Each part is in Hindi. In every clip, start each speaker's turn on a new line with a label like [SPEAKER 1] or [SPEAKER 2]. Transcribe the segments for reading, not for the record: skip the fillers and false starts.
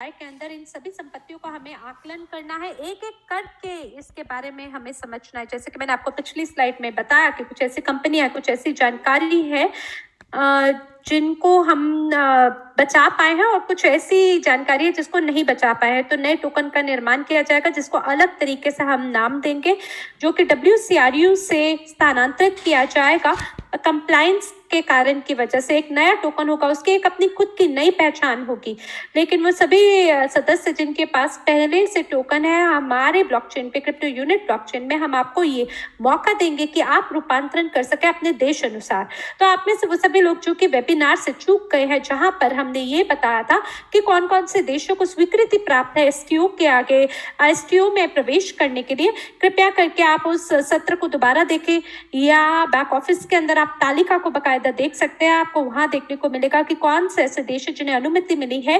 [SPEAKER 1] के अंदर इन सभी संपत्तियों का हमें आकलन करना है, एक-एक करके इसके बारे में हमें समझना है। जैसे कि मैंने आपको पिछली स्लाइड में बताया कि कुछ ऐसी कंपनियाँ, कुछ ऐसी जानकारी है जिनको हम बचा पाए हैं और कुछ ऐसी जानकारी है जिसको नहीं बचा पाए हैं। तो नए टोकन का निर्माण किया जाएगा जिसको अलग तरीके से हम नाम देंगे, जो कि WCRU से स्थानांतरित किया जाएगा। कंप्लायंस के कारण की वजह से एक नया टोकन होगा, उसकी एक अपनी खुद की नई पहचान होगी। लेकिन वो सभी सदस्य जिनके पास पहले से टोकन है हमारे ब्लॉकचेन पे, क्रिप्टो यूनिट ब्लॉकचेन में, हम आपको ये मौका देंगे कि आप रूपांतरण कर सके अपने देश अनुसार। तो आप में से वो सभी लोग जो कि वेबिनार से चूक गए हैं, जहां पर हमने ये बताया था कि कौन कौन से देशों को स्वीकृति प्राप्त है एसटीओ के आगे एसटीओ में प्रवेश करने के लिए, कृपया करके आप उस सत्र को दोबारा देखें या बैक ऑफिस के अंदर आप तालिका को बकायदा देख सकते हैं। आपको वहां देखने को मिलेगा कि कौन से ऐसे देश हैं जिन्हें अनुमति मिली है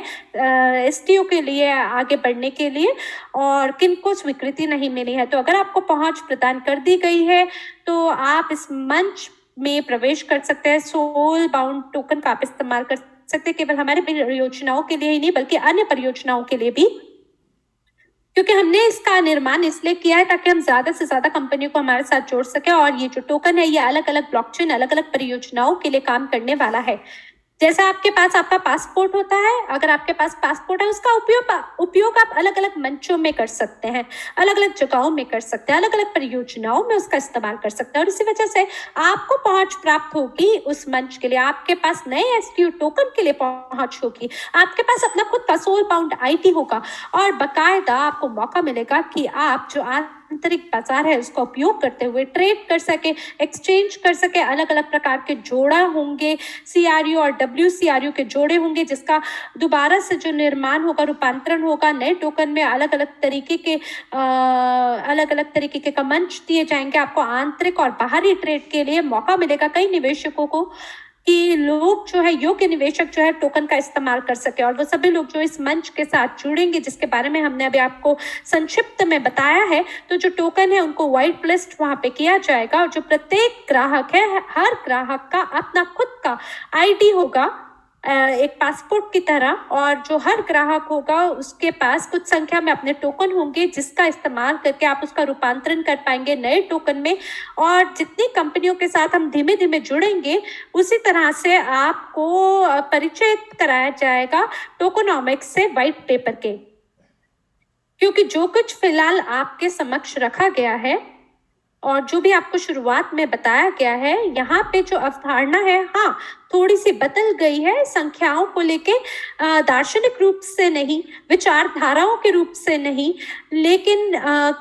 [SPEAKER 1] एसटीओ के लिए आगे बढ़ने के लिए और किन को स्वीकृति नहीं मिली है। तो अगर आपको पहुंच प्रदान कर दी गई है तो आप इस मंच में प्रवेश कर सकते हैं। सोल बाउंड टोकन का आप इस्तेमाल कर सकते हैं, केवल हमारे परियोजनाओं के लिए ही नहीं बल्कि अन्य परियोजनाओं के लिए भी, क्योंकि हमने इसका निर्माण इसलिए किया है ताकि हम ज्यादा से ज्यादा कंपनियों को हमारे साथ जोड़ सके। और ये जो टोकन है ये अलग अलग ब्लॉकचेन, अलग अलग परियोजनाओं के लिए काम करने वाला है। जैसा आपके पास आपका पासपोर्ट होता है, अगर आपके पास पासपोर्ट है उसका उपयोग आप अलग अलग मंचों में कर सकते हैं, अलग अलग जगहों में कर सकते हैं, अलग अलग परियोजनाओं में उसका इस्तेमाल कर सकते हैं और इसी वजह से आपको पहुंच प्राप्त होगी उस मंच के लिए। आपके पास नए एसटीओ टोकन के लिए पहुंच होगी, आपके पास अपना खुद का सोल बाउंड आईडी होगा और बकायदा आपको मौका मिलेगा कि आप जो आंतरिक बाजार है उसका उपयोग करते हुए ट्रेड कर सके, एक्सचेंज कर सके। अलग अलग प्रकार के जोड़ा होंगे, सीआरयू और WCRU के जोड़े होंगे, जिसका दोबारा से जो निर्माण होगा, रूपांतरण होगा नए टोकन में। अलग अलग तरीके के मंच दिए जाएंगे आपको आंतरिक और बाहरी ट्रेड के लिए। मौका मिलेगा कई निवेशकों को कि लोग जो है, योग्य निवेशक जो है टोकन का इस्तेमाल कर सके। और वो सभी लोग जो इस मंच के साथ जुड़ेंगे, जिसके बारे में हमने अभी आपको संक्षिप्त में बताया है, तो जो टोकन है उनको व्हाइट लिस्ट वहां पे किया जाएगा और जो प्रत्येक ग्राहक है, हर ग्राहक का अपना खुद का आईडी होगा एक पासपोर्ट की तरह, और जो हर ग्राहक होगा उसके पास कुछ संख्या में अपने टोकन होंगे जिसका इस्तेमाल करके आप उसका रूपांतरण कर पाएंगे नए टोकन में। और जितनी कंपनियों के साथ हम धीमे धीमे जुड़ेंगे उसी तरह से आपको परिचय कराया जाएगा टोकोनॉमिक्स से व्हाइट पेपर के, क्योंकि जो कुछ फिलहाल आपके समक्ष रखा गया है और जो भी आपको शुरुआत में बताया गया है, यहाँ पे जो अवधारणा है हाँ थोड़ी सी बदल गई है, संख्याओं को लेके दार्शनिक रूप से नहीं, विचारधाराओं के रूप से नहीं, लेकिन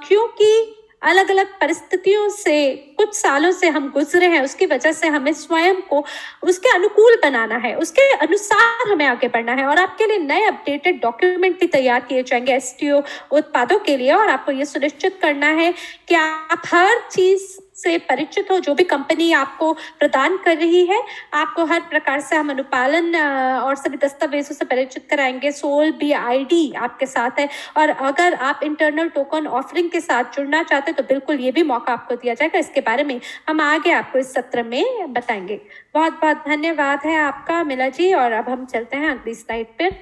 [SPEAKER 1] क्योंकि अलग अलग परिस्थितियों से कुछ सालों से हम गुजरे हैं, उसकी वजह से हमें स्वयं को उसके अनुकूल बनाना है, उसके अनुसार हमें आगे बढ़ना है। और आपके लिए नए अपडेटेड डॉक्यूमेंट भी तैयार किए जाएंगे एसटीओ उत्पादों के लिए। और आपको ये सुनिश्चित करना है कि आप हर चीज से परिचित हो जो भी कंपनी आपको प्रदान कर रही है। आपको हर प्रकार से हम अनुपालन और सभी दस्तावेजों से परिचित कराएंगे। सोल भी आईडी आपके साथ है और अगर आप इंटरनल टोकन ऑफरिंग के साथ जुड़ना चाहते हैं तो बिल्कुल ये भी मौका आपको दिया जाएगा। इसके बारे में हम आगे आपको इस सत्र में बताएंगे। बहुत बहुत धन्यवाद है आपका मिला जी। और अब हम चलते हैं अगली स्लाइड पर।